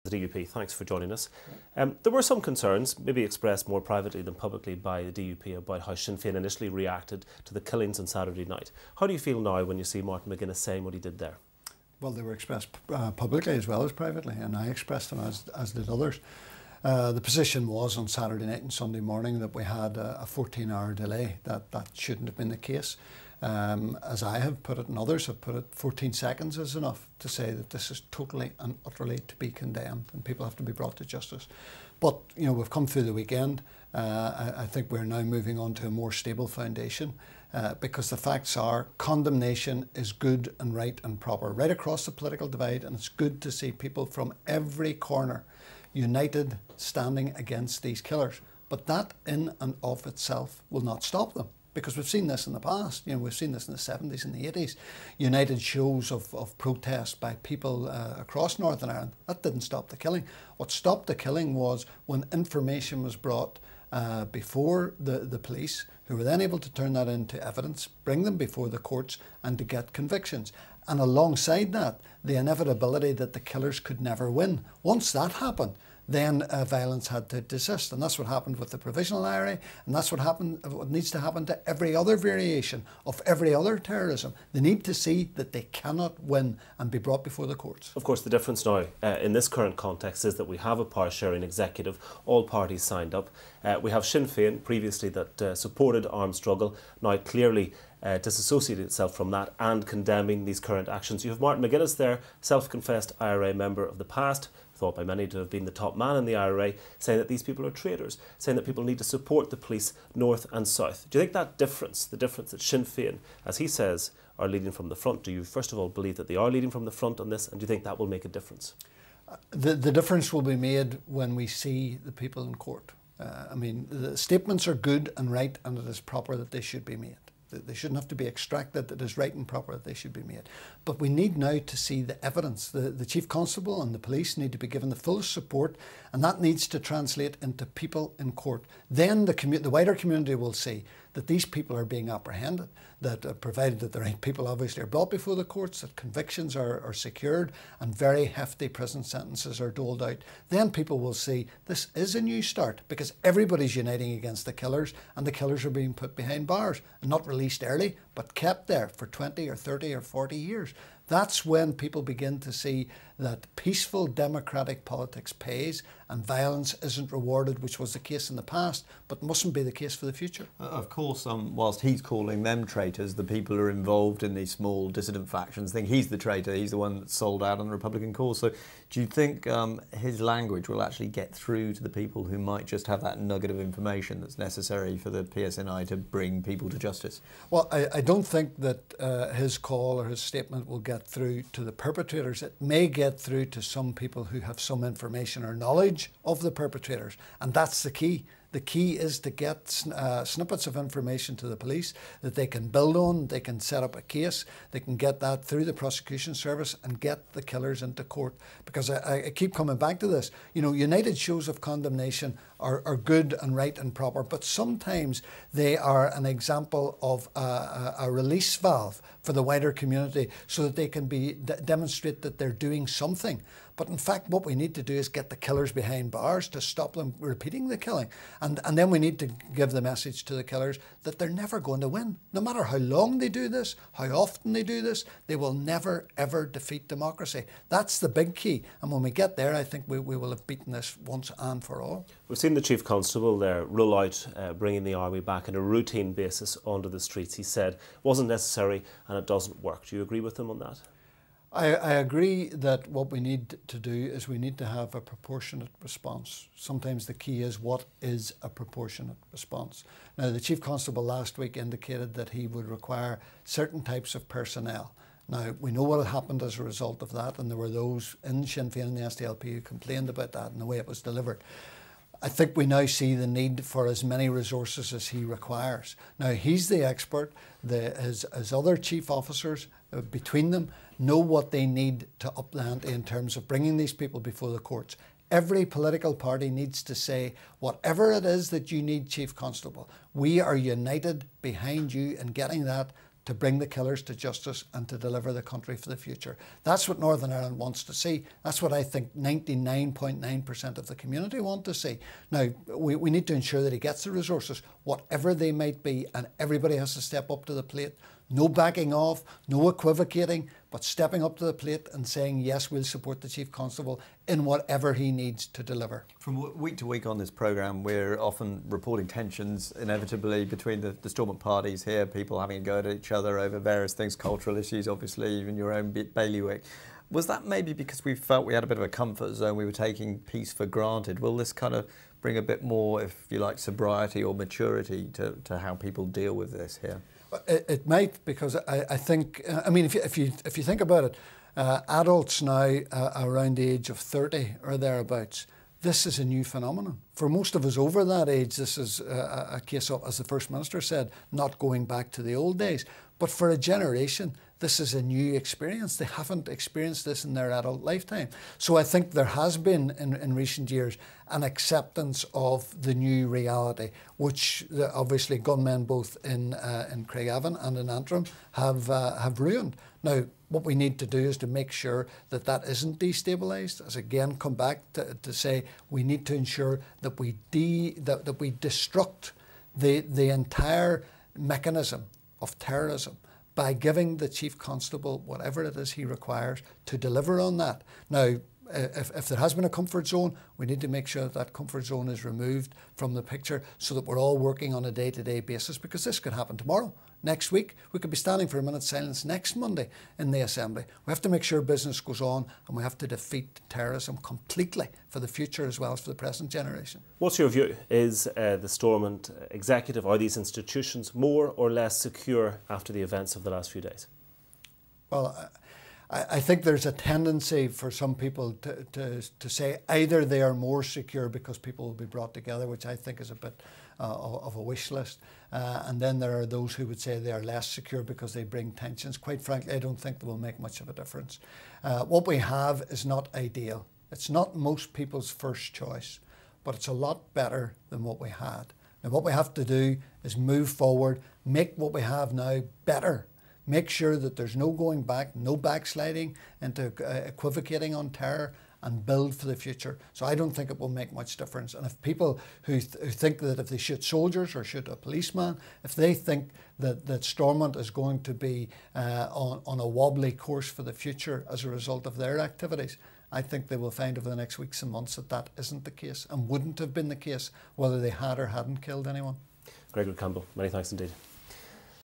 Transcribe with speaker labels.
Speaker 1: The DUP, thanks for joining us. There were some concerns, maybe expressed more privately than publicly by the DUP, about how Sinn Féin initially reacted to the killings on Saturday night. How do you feel now when you see Martin McGuinness saying what he did there?
Speaker 2: Well, they were expressed publicly as well as privately, and I expressed them as did others. The position was on Saturday night and Sunday morning that we had a 14-hour delay. That shouldn't have been the case. As I have put it and others have put it, 14 seconds is enough to say that this is totally and utterly to be condemned and people have to be brought to justice. But, you know, we've come through the weekend. I think we're now moving on to a more stable foundation because the facts are condemnation is good and right and proper right across the political divide, and it's good to see people from every corner united standing against these killers. But that in and of itself will not stop them. Because we've seen this in the past, you know, we've seen this in the 70s and the 80s. United shows of protest by people across Northern Ireland. That didn't stop the killing. What stopped the killing was when information was brought before the police, who were then able to turn that into evidence, bring them before the courts and to get convictions. And alongside that, the inevitability that the killers could never win. Once that happened, then violence had to desist, and that's what happened with the provisional IRA, and that's what needs to happen to every other variation of every other terrorism. They need to see that they cannot win and be brought before the courts.
Speaker 1: Of course, the difference now in this current context is that we have a power-sharing executive, all parties signed up. We have Sinn Féin, previously that supported armed struggle, now clearly disassociating itself from that and condemning these current actions. You have Martin McGuinness there, self-confessed IRA member of the past, thought by many to have been the top man in the IRA, saying that these people are traitors, saying that people need to support the police north and south. Do you think that difference, the difference that Sinn Féin, as he says, are leading from the front, do you first of all believe that they are leading from the front on this, and do you think that will make a difference?
Speaker 2: The difference will be made when we see the people in court. I mean, the statements are good and right, and it is proper that they should be made. They shouldn't have to be extracted. It is right and proper that they should be made. But we need now to see the evidence. The Chief Constable and the police need to be given the fullest support, and that needs to translate into people in court. Then the wider community will see that these people are being apprehended, that provided that the right people obviously are brought before the courts, that convictions are secured and very hefty prison sentences are doled out. Then people will see this is a new start because everybody's uniting against the killers, and the killers are being put behind bars and not released early but kept there for 20 or 30 or 40 years. That's when people begin to see that peaceful democratic politics pays and violence isn't rewarded, which was the case in the past, but mustn't be the case for the future.
Speaker 3: Of course, whilst he's calling them traitors, the people who are involved in these small dissident factions think he's the traitor, he's the one that sold out on the Republican cause. So do you think his language will actually get through to the people who might just have that nugget of information that's necessary for the PSNI to bring people to justice?
Speaker 2: Well, I don't think that his call or his statement will get through to the perpetrators. It may get through to some people who have some information or knowledge of the perpetrators, and that's the key. The key is to get snippets of information to the police that they can build on, they can set up a case, they can get that through the prosecution service and get the killers into court. Because I keep coming back to this, you know, united shows of condemnation are good and right and proper, but sometimes they are an example of a release valve for the wider community so that they can demonstrate that they're doing something. But in fact, what we need to do is get the killers behind bars to stop them repeating the killing. And then we need to give the message to the killers that they're never going to win. No matter how long they do this, how often they do this, they will never, ever defeat democracy. That's the big key. And when we get there, I think we will have beaten this once and for all.
Speaker 1: We've seen the Chief Constable there rule out bringing the army back on a routine basis onto the streets. He said it wasn't necessary and it doesn't work. Do you agree with him on that?
Speaker 2: I agree that what we need to do is we need to have a proportionate response. Sometimes the key is what is a proportionate response. Now, the Chief Constable last week indicated that he would require certain types of personnel. Now, we know what had happened as a result of that, and there were those in Sinn Féin and the SDLP who complained about that and the way it was delivered. I think we now see the need for as many resources as he requires. Now, he's the expert. His other chief officers, between them, know what they need to up the ante in terms of bringing these people before the courts. Every political party needs to say, whatever it is that you need, Chief Constable, we are united behind you in getting that to bring the killers to justice and to deliver the country for the future. That's what Northern Ireland wants to see. That's what I think 99.9% of the community want to see. Now, we need to ensure that he gets the resources, whatever they might be, and everybody has to step up to the plate. No backing off, no equivocating, but stepping up to the plate and saying, yes, we'll support the Chief Constable in whatever he needs to deliver.
Speaker 3: From week to week on this programme, we're often reporting tensions inevitably between the Stormont parties here, people having a go at each other over various things, cultural issues, obviously, even your own bailiwick. Was that maybe because we felt we had a bit of a comfort zone, we were taking peace for granted? Will this kind of bring a bit more, if you like, sobriety or maturity to how people deal with this here?
Speaker 2: It might, because I think, I mean, if you think about it, adults now around the age of 30 or thereabouts, this is a new phenomenon. For most of us over that age, this is a case of, as the First Minister said, not going back to the old days. But for a generation, this is a new experience. They haven't experienced this in their adult lifetime. So I think there has been, in recent years, an acceptance of the new reality, which obviously gunmen both in Craigavon and in Antrim have ruined. Now, what we need to do is to make sure that that isn't destabilised. As again, come back to say we need to ensure that we destruct the entire mechanism of terrorism by giving the Chief Constable whatever it is he requires to deliver on that. Now, if there has been a comfort zone, we need to make sure that that comfort zone is removed from the picture so that we're all working on a day-to-day basis, because this could happen tomorrow, next week. We could be standing for a minute's silence next Monday in the Assembly. We have to make sure business goes on, and we have to defeat terrorism completely for the future as well as for the present generation.
Speaker 1: What's your view? Is the Stormont executive, are these institutions more or less secure after the events of the last few days?
Speaker 2: Well, I think there's a tendency for some people to say either they are more secure because people will be brought together, which I think is a bit of a wish list. And then there are those who would say they are less secure because they bring tensions. Quite frankly, I don't think they will make much of a difference. What we have is not ideal. It's not most people's first choice, but it's a lot better than what we had. Now, what we have to do is move forward, make what we have now better. Make sure that there's no going back, no backsliding into equivocating on terror, and build for the future. So I don't think it will make much difference. And if people who think that if they shoot soldiers or shoot a policeman, if they think that Stormont is going to be on a wobbly course for the future as a result of their activities, I think they will find over the next weeks and months that that isn't the case and wouldn't have been the case whether they had or hadn't killed anyone.
Speaker 1: Gregory Campbell, many thanks indeed.